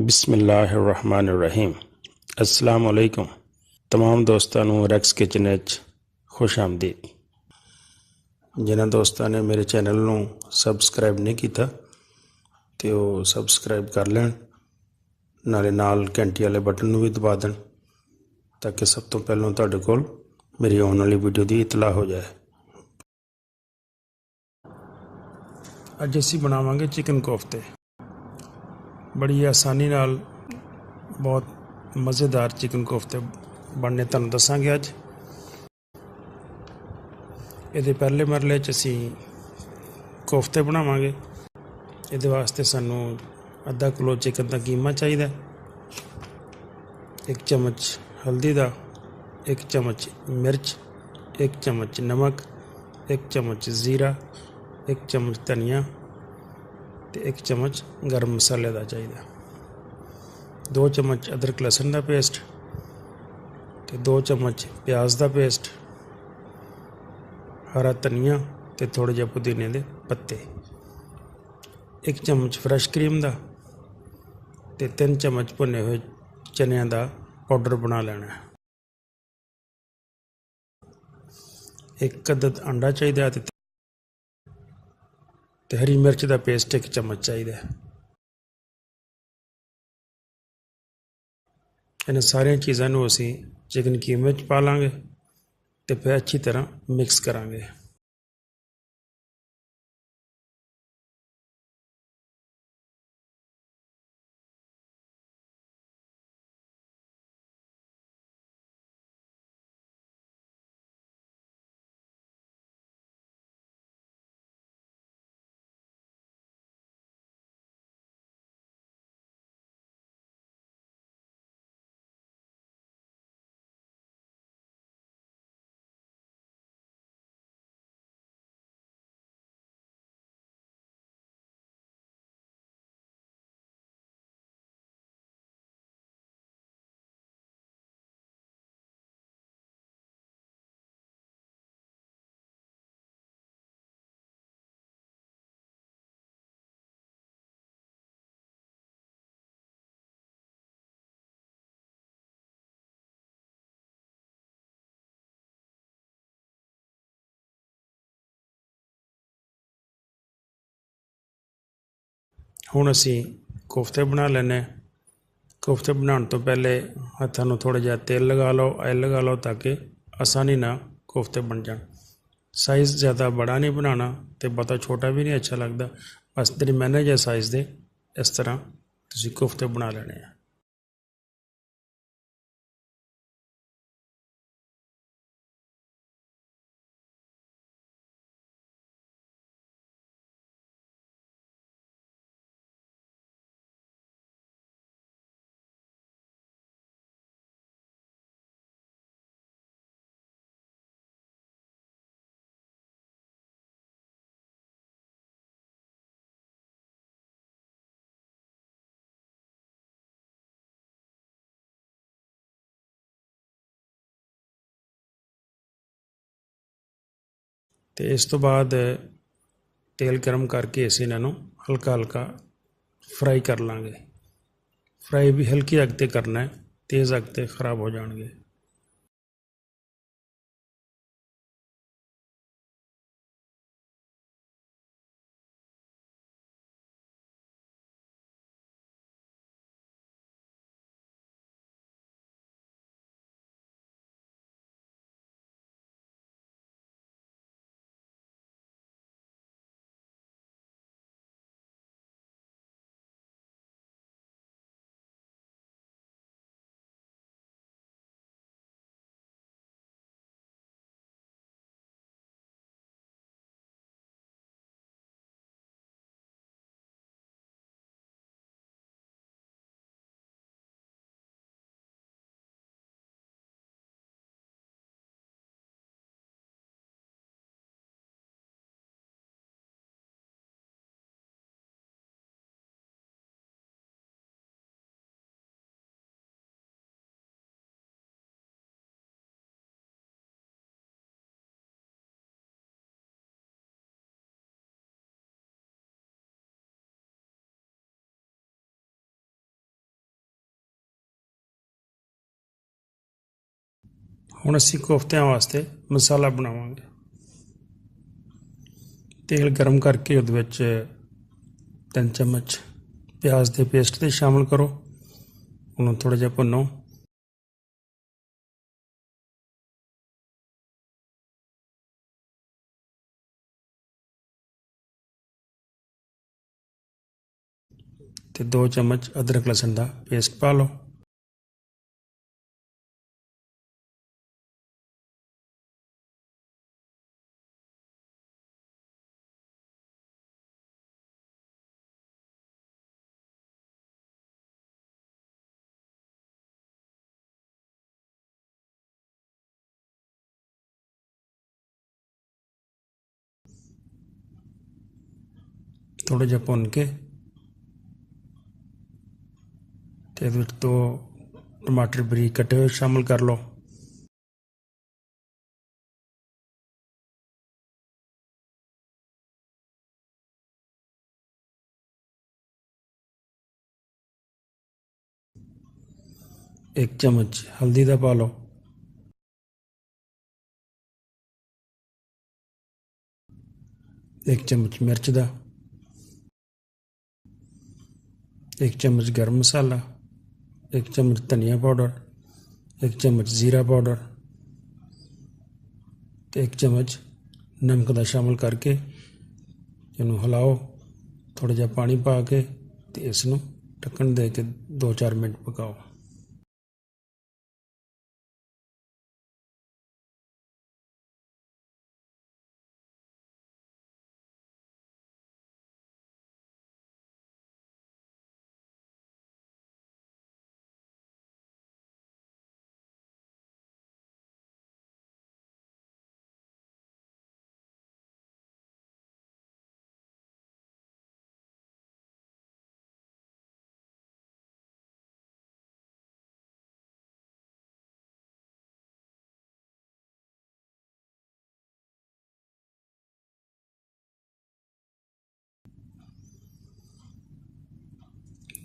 बिस्मिल्लाहिर्रहमानिर्रहीम। अस्सलाम वालेकुम। तमाम दोस्तों ਨੂੰ ਰੈਕਸ ਕਿਚਨ ਵਿੱਚ खुश आमदीद। जिन्होंने दोस्तों ने मेरे चैनल ਨੂੰ सबसक्राइब नहीं किया तो वो सबसक्राइब कर लैन, नाले नाल घंटी वाले बटन भी दबा दें ताकि सब तो पहलों तुहाडे कोल मेरी आने वाली वीडियो की इतला हो जाए। अज असीं बनावांगे चिकन कोफ्ते। बड़ी आसानी नाल बहुत मज़ेदार चिकन कोफ्ते बनने तुहानूं दसांगे। अज ये पहले मरले असीं कोफ्ते बनावांगे। ये वास्ते सानूं अद्धा किलो चिकन का कीमा चाहिए, 1 चम्मच हल्दी का, 1 चम्मच मिर्च, 1 चम्मच नमक, 1 चम्मच जीरा, 1 चम्मच धनिया ते 1 चम्मच गर्म मसाले का चाहिए, 2 चम्मच अदरक लहसुन का पेस्ट ते 2 चम्मच प्याज का पेस्ट, हरा धनिया ते थोड़े जिहे पुदीने के पत्ते, 1 चम्मच फ्रैश क्रीम का ते 3 चम्मच भुने हुए चनिया का पाउडर बना लेना है। 1 अदद अंडा चाहिए ते हरी मिर्च का पेस्ट 1 चम्मच चाहिए। इन सारिया चीज़ों असी चिकन कीमे पा लाँगे तो फिर अच्छी तरह मिक्स करांगे। हुण असी कोफ्ते बना लेने। कोफ्ते बनाने तो पहले हत्थों में थोड़ा जिहा तेल लगा लो, ऑयल लगा लो ताकि आसानी ना कोफ्ते बन जाए। साइज़ ज़्यादा बड़ा नहीं बनाना तो बहुता छोटा भी नहीं अच्छा लगता, बस दरम्याने जिहे साइज़ दे इस तरह तुसीं कोफ्ते बना लेने हैं। तो इस तो बाद तेल गर्म करके असीं इन्हां हल्का हल्का फ्राई कर लाँगे। फ्राई भी हल्की अग ते करना है, तेज़ अग ते खराब हो जाएंगे। ਹੁਣ ਅਸੀਂ ਕੋਫਤਿਆਂ ਵਾਸਤੇ ਮਸਾਲਾ ਬਣਾਵਾਂਗੇ। ਤੇਲ ਗਰਮ ਕਰਕੇ ਉਹਦੇ ਵਿੱਚ 3 ਚਮਚ ਪਿਆਜ਼ ਦੇ ਪੇਸਟ ਦੇ ਸ਼ਾਮਲ ਕਰੋ। ਉਹਨੂੰ ਥੋੜ੍ਹਾ ਜਿਹਾ ਭੁੰਨੋ। ਤੇ 2 ਚਮਚ ਅਦਰਕ ਲਸਣ ਦਾ ਪੇਸਟ ਪਾ ਲਓ। ਥੋੜ੍ਹਾ ਜਿਹਾ ਭੁੰਨ ਕੇ ਤੇ ਇਹਦੇ ਵਿੱਚ 2 ਟਮਾਟਰ ਬਰੀਕ ਕੱਟੇ ਹੋਏ ਸ਼ਾਮਲ ਕਰ ਲਓ। एक चम्मच हल्दी का पा लो। एक चम्मच मिर्च का, 1 चम्मच गर्म मसाला, 1 चम्मच धनिया पाउडर, 1 चम्मच जीरा पाउडर, 1 चम्मच नमक का शामिल करके इनू हिलाओ। थोड़ा जिहा पानी पा के ते इसनू ढक्कन दे के 2-4 मिनट पकाओ।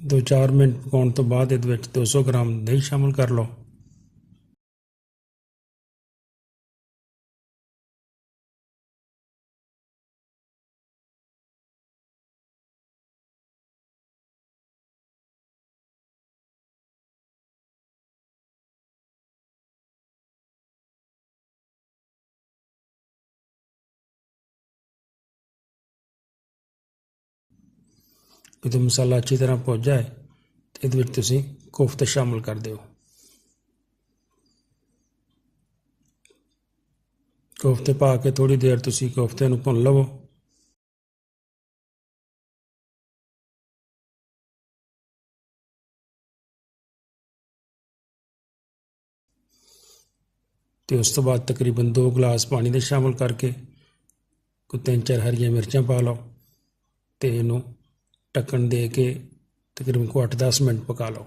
दो 4 मिनट पकाने तो बाद इहदे विच 200 ग्राम दही शामिल कर लो। ਜਦੋਂ ਮਸਾਲਾ ਅੱਛੀ ਤਰ੍ਹਾਂ ਭੁੱਜ ਜਾਏ ਤੇ ਇਹਦੇ ਵਿੱਚ ਤੁਸੀਂ ਕੋਫਤੇ ਸ਼ਾਮਲ ਕਰ ਦਿਓ। ਕੋਫਤੇ ਪਾ ਕੇ ਥੋੜੀ ਦੇਰ ਤੁਸੀਂ ਕੋਫਤੇ ਨੂੰ ਭੁੰਨ ਲਵੋ। ਤੇ ਉਸ ਤੋਂ ਬਾਅਦ ਤਕਰੀਬਨ 2 ਗਲਾਸ ਪਾਣੀ ਦੇ ਸ਼ਾਮਲ ਕਰਕੇ ਕੋਈ 3-4 ਹਰੀਆਂ ਮਿਰਚਾਂ ਪਾ ਲਓ ਤੇ ਇਹਨੂੰ ਢੱਕਣ ਦੇ ਕੇ ਤਕਰੀਬਨ 8-10 ਮਿੰਟ ਪਕਾ ਲਓ।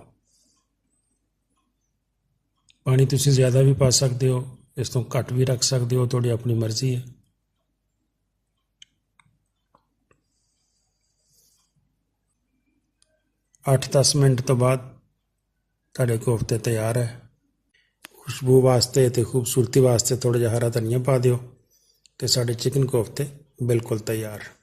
ਪਾਣੀ ਤੁਸੀਂ ਜ਼ਿਆਦਾ ਵੀ ਪਾ ਸਕਦੇ ਹੋ, ਇਸ ਤੋਂ ਘੱਟ ਵੀ ਰੱਖ ਸਕਦੇ ਹੋ, ਤੁਹਾਡੀ ਆਪਣੀ ਮਰਜ਼ੀ ਹੈ। ਅੱਠ 10 ਮਿੰਟ ਤੋਂ ਬਾਅਦ ਤੁਹਾਡੇ ਕੋਫਤੇ ਤਿਆਰ ਹੈ। ਖੁਸ਼ਬੂ ਵਾਸਤੇ ਤੇ ਖੂਬਸੂਰਤੀ ਵਾਸਤੇ ਥੋੜ੍ਹਾ ਜਿਹਾ ਹਰਾ ਧਨੀਆ ਪਾ ਦਿਓ ਤੇ ਸਾਡੇ ਚਿਕਨ ਕੋਫਤੇ ਬਿਲਕੁਲ ਤਿਆਰ।